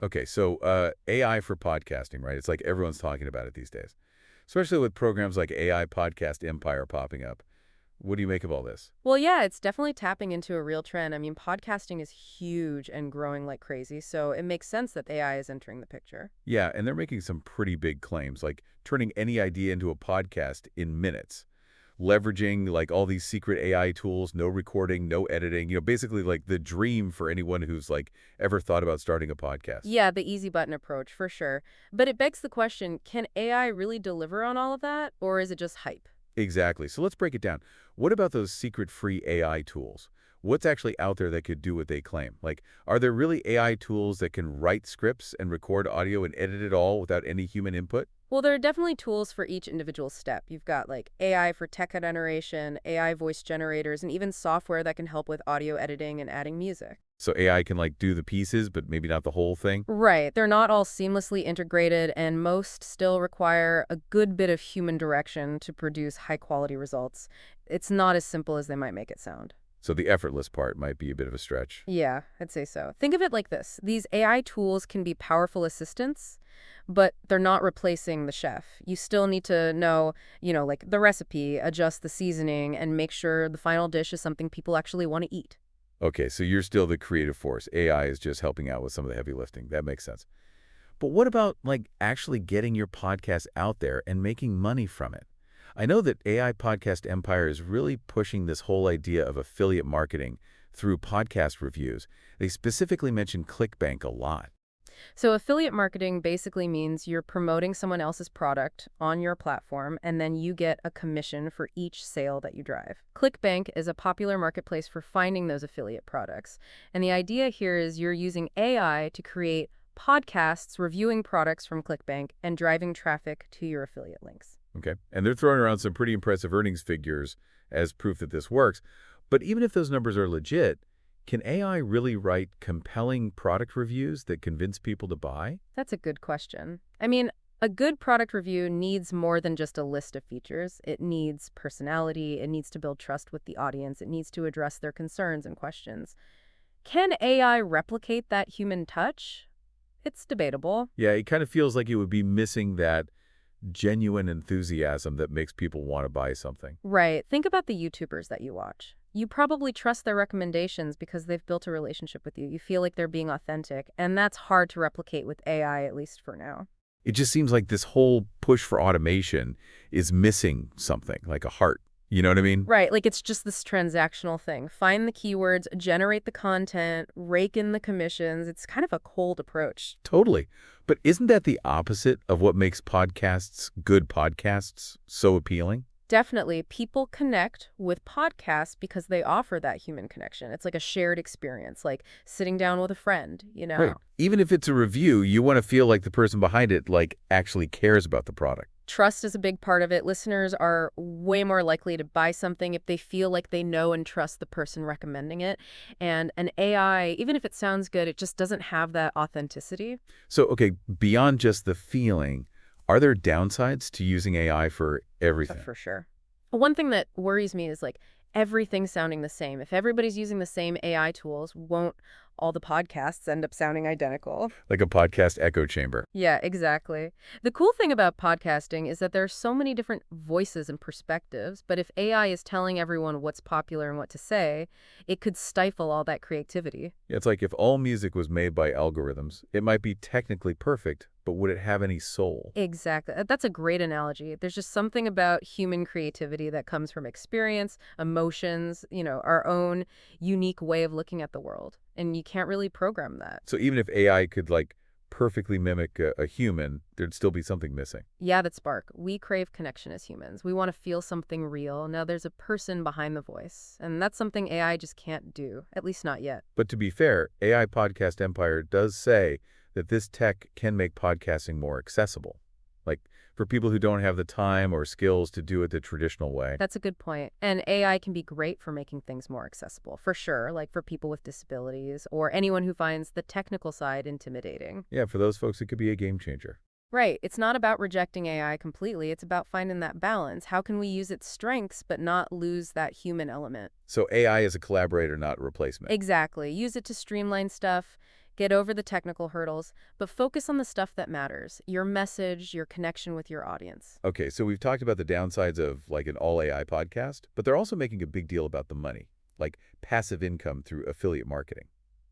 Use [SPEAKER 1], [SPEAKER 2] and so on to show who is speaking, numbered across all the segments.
[SPEAKER 1] Okay, so AI for podcasting, right? It's like everyone's talking about it these days, especially with programs like AI Podcast Empire popping up. What do you make of all this?
[SPEAKER 2] Well, yeah, it's definitely tapping into a real trend. I mean, podcasting is huge and growing like crazy, so it makes sense that AI is entering the picture.
[SPEAKER 1] Yeah, and they're making some pretty big claims, like turning any idea into a podcast in minutes, leveraging like all these secret AI tools, no recording, no editing, basically like the dream for anyone who's like ever thought about starting a podcast.
[SPEAKER 2] Yeah, the easy button approach, for sure. But it begs the question, can AI really deliver on all of that, or is it just hype?
[SPEAKER 1] Exactly. So let's break it down. What about those secret free AI tools? What's actually out there that could do what they claim? Like, are there really AI tools that can write scripts and record audio and edit it all without any human input?
[SPEAKER 2] Well, there are definitely tools for each individual step. You've got like AI for text generation, AI voice generators, and even software that can help with audio editing and adding music.
[SPEAKER 1] So AI can like do the pieces, but maybe not the whole thing?
[SPEAKER 2] Right. They're not all seamlessly integrated, and most still require a good bit of human direction to produce high-quality results. It's not as simple as they might make it sound.
[SPEAKER 1] So the effortless part might be a bit of a stretch.
[SPEAKER 2] Yeah, I'd say so. Think of it like this. These AI tools can be powerful assistants, but they're not replacing the chef. You still need to know, like the recipe, adjust the seasoning, and make sure the final dish is something people actually want to eat.
[SPEAKER 1] Okay, so you're still the creative force. AI is just helping out with some of the heavy lifting. That makes sense. But what about like actually getting your podcast out there and making money from it? I know that AI Podcast Empire is really pushing this whole idea of affiliate marketing through podcast reviews. They specifically mention ClickBank a lot.
[SPEAKER 2] So affiliate marketing basically means you're promoting someone else's product on your platform, and then you get a commission for each sale that you drive. ClickBank is a popular marketplace for finding those affiliate products. And the idea here is you're using AI to create podcasts reviewing products from ClickBank and driving traffic to your affiliate links.
[SPEAKER 1] Okay, and they're throwing around some pretty impressive earnings figures as proof that this works. But even if those numbers are legit, can AI really write compelling product reviews that convince people to buy?
[SPEAKER 2] That's a good question. I mean, a good product review needs more than just a list of features. It needs personality, it needs to build trust with the audience, it needs to address their concerns and questions. Can AI replicate that human touch? It's debatable.
[SPEAKER 1] Yeah, it kind of feels like it would be missing that genuine enthusiasm that makes people want to buy something.
[SPEAKER 2] Right. Think about the YouTubers that you watch. You probably trust their recommendations because they've built a relationship with you. You feel like they're being authentic, and that's hard to replicate with AI, at least for now.
[SPEAKER 1] It just seems like this whole push for automation is missing something, like a heart. You know what I mean?
[SPEAKER 2] Right, like it's just this transactional thing. Find the keywords, generate the content, rake in the commissions. It's kind of a cold approach.
[SPEAKER 1] Totally. But isn't that the opposite of what makes good podcasts, so appealing?
[SPEAKER 2] Definitely, people connect with podcasts because they offer that human connection. It's like a shared experience, like sitting down with a friend.
[SPEAKER 1] Right. Even if it's a review, you want to feel like the person behind it like actually cares about the product.
[SPEAKER 2] Trust is a big part of it. Listeners are way more likely to buy something if they feel like they know and trust the person recommending it. And an AI, even if it sounds good, it just doesn't have that authenticity.
[SPEAKER 1] So, okay, beyond just the feeling, are there downsides to using AI for everything?
[SPEAKER 2] For sure. One thing that worries me is like everything sounding the same. If everybody's using the same AI tools, won't all the podcasts end up sounding identical?
[SPEAKER 1] Like a podcast echo chamber.
[SPEAKER 2] Yeah, exactly. The cool thing about podcasting is that there are so many different voices and perspectives, but if AI is telling everyone what's popular and what to say, it could stifle all that creativity.
[SPEAKER 1] It's like if all music was made by algorithms, it might be technically perfect, but would it have any soul?
[SPEAKER 2] Exactly. That's a great analogy. There's just something about human creativity that comes from experience, emotions, our own unique way of looking at the world. And you can't really program that.
[SPEAKER 1] So even if AI could like perfectly mimic a human, there'd still be something missing.
[SPEAKER 2] Yeah, that spark. We crave connection as humans. We want to feel something real. Now there's a person behind the voice, and that's something AI just can't do, at least not yet.
[SPEAKER 1] But to be fair, AI Podcast Empire does say that this tech can make podcasting more accessible. Like for people who don't have the time or skills to do it the traditional way.
[SPEAKER 2] That's a good point. And AI can be great for making things more accessible, for sure, like for people with disabilities or anyone who finds the technical side intimidating.
[SPEAKER 1] Yeah, for those folks, it could be a game changer.
[SPEAKER 2] Right. It's not about rejecting AI completely. It's about finding that balance. How can we use its strengths but not lose that human element?
[SPEAKER 1] So AI is a collaborator, not a replacement.
[SPEAKER 2] Exactly. Use it to streamline stuff, Get over the technical hurdles, but focus on the stuff that matters, your message, your connection with your audience.
[SPEAKER 1] Okay, so we've talked about the downsides of like an all AI podcast, but they're also making a big deal about the money, like passive income through affiliate marketing.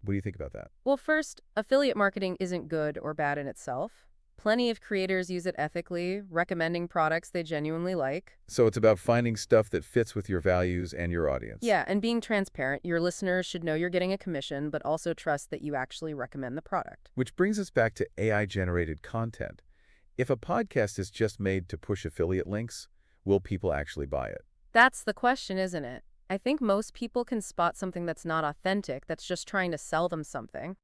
[SPEAKER 1] What do you think about that?
[SPEAKER 2] Well, first, affiliate marketing isn't good or bad in itself. Plenty of creators use it ethically, recommending products they genuinely like.
[SPEAKER 1] So it's about finding stuff that fits with your values and your audience.
[SPEAKER 2] Yeah, and being transparent, your listeners should know you're getting a commission, but also trust that you actually recommend the product.
[SPEAKER 1] Which brings us back to AI-generated content. If a podcast is just made to push affiliate links, will people actually buy it?
[SPEAKER 2] That's the question, isn't it? I think most people can spot something that's not authentic, that's just trying to sell them something.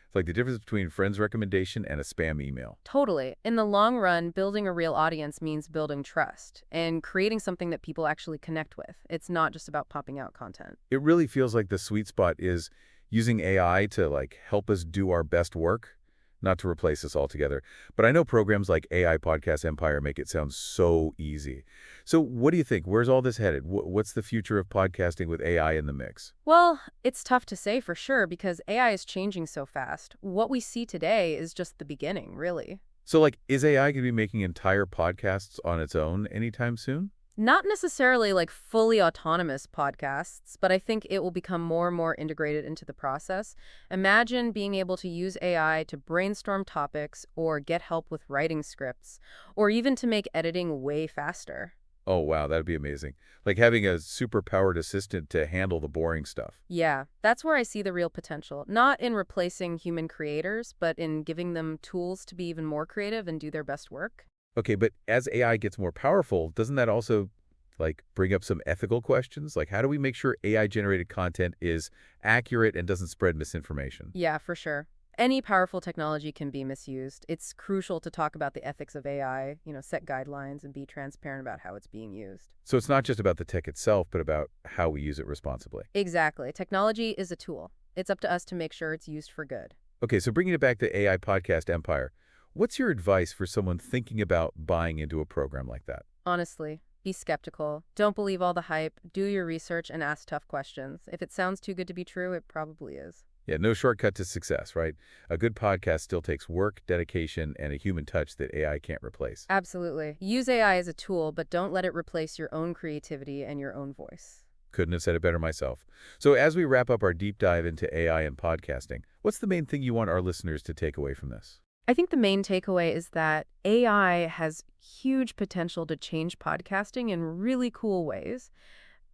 [SPEAKER 1] It's like the difference between friends' recommendation and a spam email.
[SPEAKER 2] Totally. In the long run, building a real audience means building trust and creating something that people actually connect with. It's not just about popping out content.
[SPEAKER 1] It really feels like the sweet spot is using AI to like help us do our best work, not to replace us altogether. But I know programs like AI Podcast Empire make it sound so easy. So what do you think? Where's all this headed? What's the future of podcasting with AI in the mix?
[SPEAKER 2] Well, it's tough to say for sure because AI is changing so fast. What we see today is just the beginning, really.
[SPEAKER 1] So like, is AI going to be making entire podcasts on its own anytime soon?
[SPEAKER 2] Not necessarily like fully autonomous podcasts, but I think it will become more and more integrated into the process. Imagine being able to use AI to brainstorm topics or get help with writing scripts, or even to make editing way faster.
[SPEAKER 1] Oh, wow, that'd be amazing. Like having a super-powered assistant to handle the boring stuff.
[SPEAKER 2] Yeah, that's where I see the real potential. Not in replacing human creators, but in giving them tools to be even more creative and do their best work.
[SPEAKER 1] Okay, but as AI gets more powerful, doesn't that also like bring up some ethical questions? Like how do we make sure AI-generated content is accurate and doesn't spread misinformation?
[SPEAKER 2] Yeah, for sure. Any powerful technology can be misused. It's crucial to talk about the ethics of AI, set guidelines and be transparent about how it's being used.
[SPEAKER 1] So it's not just about the tech itself, but about how we use it responsibly.
[SPEAKER 2] Exactly. Technology is a tool. It's up to us to make sure it's used for good.
[SPEAKER 1] Okay, so bringing it back to AI Podcast Empire, what's your advice for someone thinking about buying into a program like that?
[SPEAKER 2] Honestly, be skeptical. Don't believe all the hype. Do your research and ask tough questions. If it sounds too good to be true, it probably is.
[SPEAKER 1] Yeah, no shortcut to success, right? A good podcast still takes work, dedication, and a human touch that AI can't replace.
[SPEAKER 2] Absolutely. Use AI as a tool, but don't let it replace your own creativity and your own voice.
[SPEAKER 1] Couldn't have said it better myself. So as we wrap up our deep dive into AI and podcasting, what's the main thing you want our listeners to take away from this?
[SPEAKER 2] I think the main takeaway is that AI has huge potential to change podcasting in really cool ways.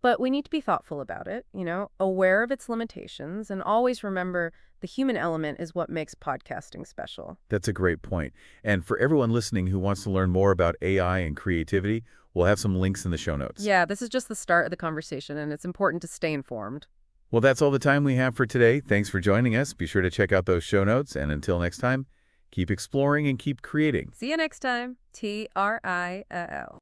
[SPEAKER 2] But we need to be thoughtful about it, aware of its limitations, and always remember the human element is what makes podcasting special.
[SPEAKER 1] That's a great point. And for everyone listening who wants to learn more about AI and creativity, we'll have some links in the show notes.
[SPEAKER 2] Yeah, this is just the start of the conversation, and it's important to stay informed.
[SPEAKER 1] Well, that's all the time we have for today. Thanks for joining us. Be sure to check out those show notes. And until next time, keep exploring and keep creating.
[SPEAKER 2] See you next time. TRIL.